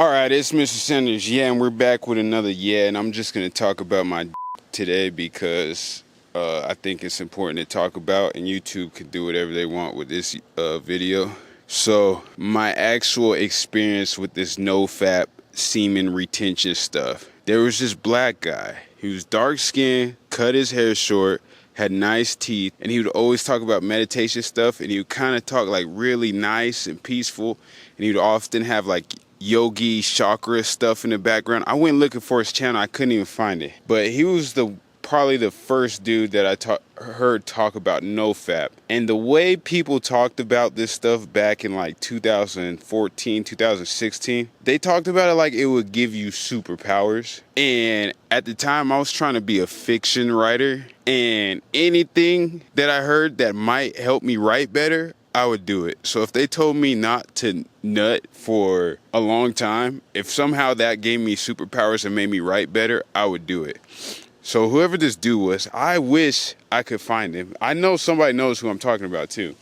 All right, it's Mr. Sanders. Yeah, and we're back with another and I'm just gonna talk about my today because I think it's important to talk about, and YouTube can do whatever they want with this video. So my actual experience with this no FAP semen retention stuff. There was this black guy. He was dark skinned, cut his hair short, had nice teeth, and he would always talk about meditation stuff, and he would kind of talk like really nice and peaceful, and he would often have like yogi chakra stuff in the background. I went looking for his channel. I couldn't even find it. But he was probably the first dude that I heard talk about NoFap. And the way people talked about this stuff back in like 2014, 2016, they talked about it like it would give you superpowers. And at the time I was trying to be a fiction writer, and anything that I heard that might help me write better, I would do it. So if they told me not to nut for a long time, if somehow that gave me superpowers and made me write better, I would do it. So whoever this dude was, I wish I could find him. I know somebody knows who I'm talking about too.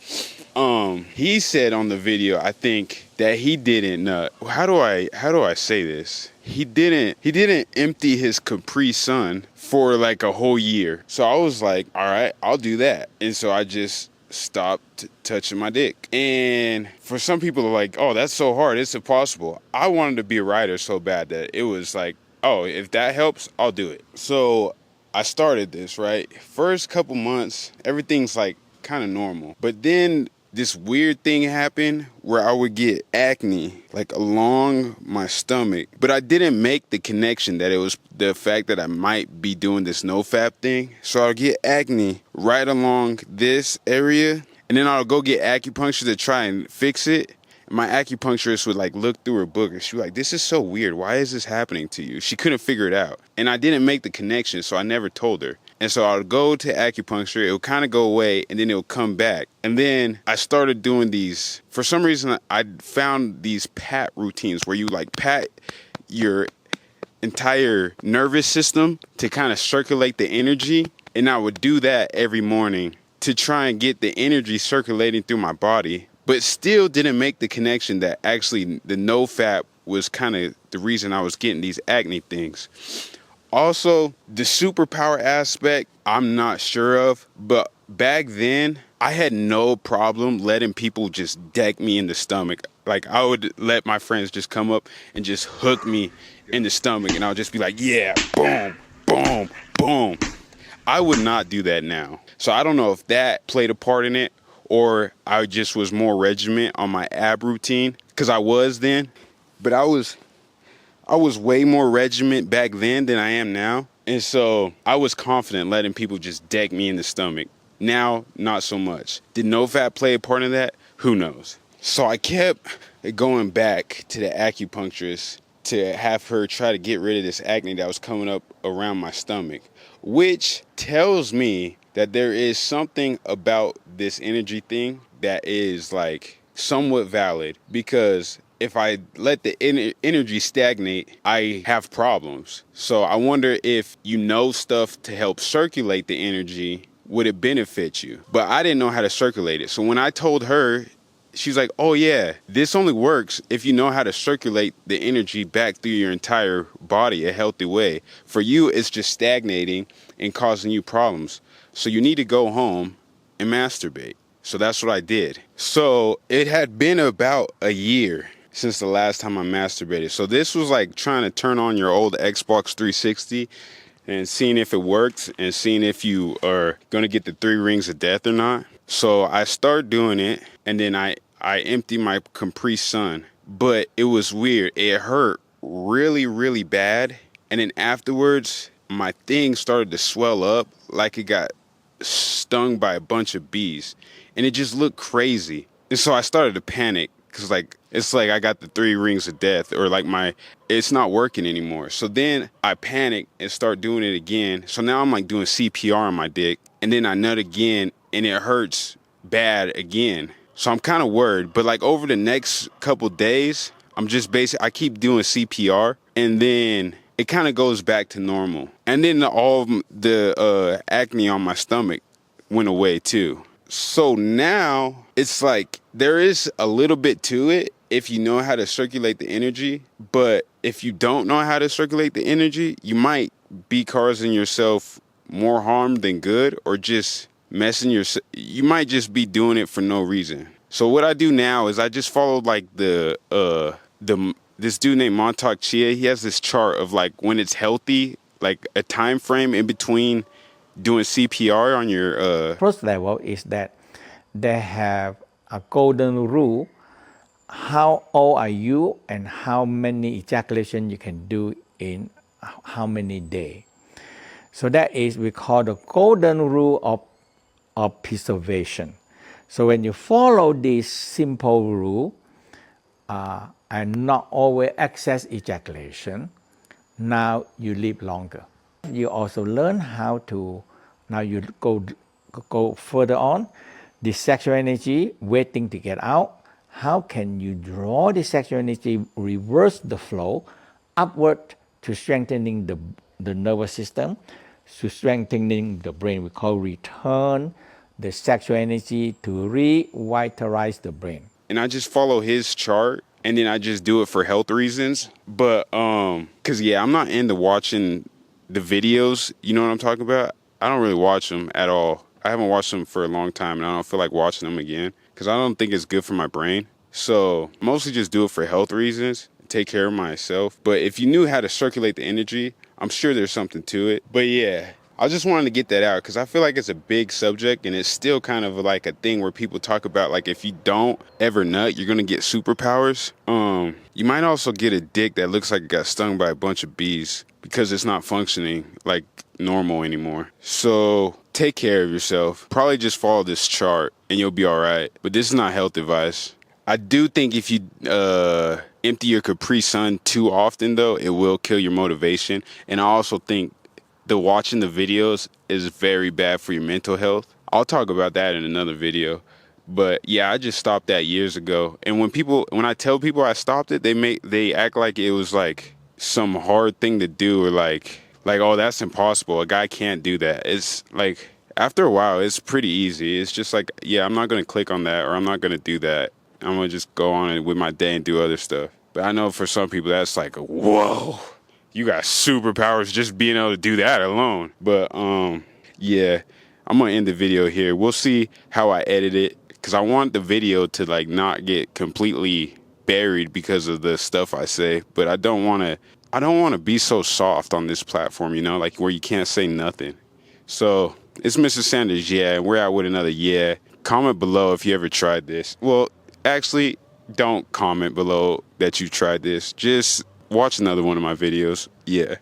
He said on the video, I think, that he didn't nut. How do I say this? He didn't empty his Capri Sun for like a whole year. So I was like, all right, I'll do that. And so I just stopped touching my dick. And for some people are like, oh, that's so hard, it's impossible. I wanted to be a writer so bad that it was like, oh, if that helps, I'll do it. So I started this, right? First couple months, everything's like kind of normal. But then this weird thing happened where I would get acne like along my stomach, but I didn't make the connection that it was the fact that I might be doing this NoFap thing. So I'll get acne right along this area, and then I'll go get acupuncture to try and fix it. My acupuncturist would like look through her book and she was like, this is so weird. Why is this happening to you? She couldn't figure it out. And I didn't make the connection, so I never told her. And so I'll go to acupuncture, it'll kind of go away, and then it'll come back. And then I started doing these, for some reason I found these pat routines where you like pat your entire nervous system to kind of circulate the energy. And I would do that every morning to try and get the energy circulating through my body, but still didn't make the connection that actually the NoFap was kind of the reason I was getting these acne things. Also, the superpower aspect, I'm not sure of, but back then, I had no problem letting people just deck me in the stomach. Like, I would let my friends just come up and just hook me in the stomach, and I would just be like, yeah, boom, boom, boom. I would not do that now. So I don't know if that played a part in it, or I just was more regiment on my ab routine, because I was then, but I was way more regiment back then than I am now. And so I was confident letting people just deck me in the stomach. Now, not so much. Did NoFap play a part in that? Who knows? So I kept going back to the acupuncturist to have her try to get rid of this acne that was coming up around my stomach, which tells me that there is something about this energy thing that is like somewhat valid, because if I let the energy stagnate, I have problems. So I wonder if you know stuff to help circulate the energy, would it benefit you? But I didn't know how to circulate it. So when I told her, she's like, oh yeah, this only works if you know how to circulate the energy back through your entire body a healthy way. For you, it's just stagnating and causing you problems. So you need to go home and masturbate. So that's what I did. So it had been about a year since the last time I masturbated. So this was like trying to turn on your old Xbox 360 and seeing if it worked and seeing if you are going to get the 3 rings of death or not. So I started doing it, and then I emptied my Capri Sun. But it was weird. It hurt really, really bad. And then afterwards, my thing started to swell up like it got stung by a bunch of bees. And it just looked crazy. And so I started to panic, because it's like I got the 3 rings of death, or like it's not working anymore. So then I panicked and start doing it again. So now I'm like doing CPR on my dick, and then I nut again and it hurts bad again. So I'm kind of worried, but like over the next couple days, I keep doing CPR, and then it kind of goes back to normal. And then all of the acne on my stomach went away too. So now it's like there is a little bit to it, if you know how to circulate the energy. But if you don't know how to circulate the energy, you might be causing yourself more harm than good, or just messing yourself. You might just be doing it for no reason. So what I do now is I just follow like this dude named Montauk Chia. He has this chart of like when it's healthy, like a time frame in between doing CPR on your First level is that they have a golden rule. How old are you and how many ejaculation you can do in how many days. So that is we call the golden rule of preservation. So when you follow this simple rule and not always excess ejaculation, now you live longer. You also learn how to, now you go further on, the sexual energy waiting to get out. How can you draw the sexual energy, reverse the flow upward to strengthening the nervous system, to strengthening the brain. We call return the sexual energy to revitalize the brain. and I just follow his chart, and then I just do it for health reasons. But cause yeah, I'm not into watching the videos. You know what I'm talking about? I don't really watch them at all. I haven't watched them for a long time, and I don't feel like watching them again because I don't think it's good for my brain. So mostly just do it for health reasons, take care of myself. But if you knew how to circulate the energy, I'm sure there's something to it. But yeah, I just wanted to get that out because I feel like it's a big subject, and it's still kind of like a thing where people talk about, like, if you don't ever nut, you're gonna get superpowers. You might also get a dick that looks like it got stung by a bunch of bees because it's not functioning like normal anymore. So take care of yourself. Probably just follow this chart and you'll be all right. But this is not health advice. I do think if you empty your Capri Sun too often, though, it will kill your motivation. And I also think watching the videos is very bad for your mental health. I'll talk about that in another video. But yeah, I just stopped that years ago. And when I tell people I stopped it, they act like it was like some hard thing to do, or like, oh, that's impossible. A guy can't do that. It's like, after a while, it's pretty easy. It's just like, yeah, I'm not going to click on that, or I'm not going to do that. I'm going to just go on with my day and do other stuff. But I know for some people that's like, whoa, you got superpowers just being able to do that alone. But yeah, I'm going to end the video here. We'll see how I edit it, because I want the video to like not get completely buried because of the stuff I say. But I don't want to be so soft on this platform, you know, like where you can't say nothing. So it's Mr. Sanders, yeah, and we're out with another yeah. Comment below if you ever tried this. Well, actually, don't comment below that you tried this. Just watch another one of my videos. Yeah.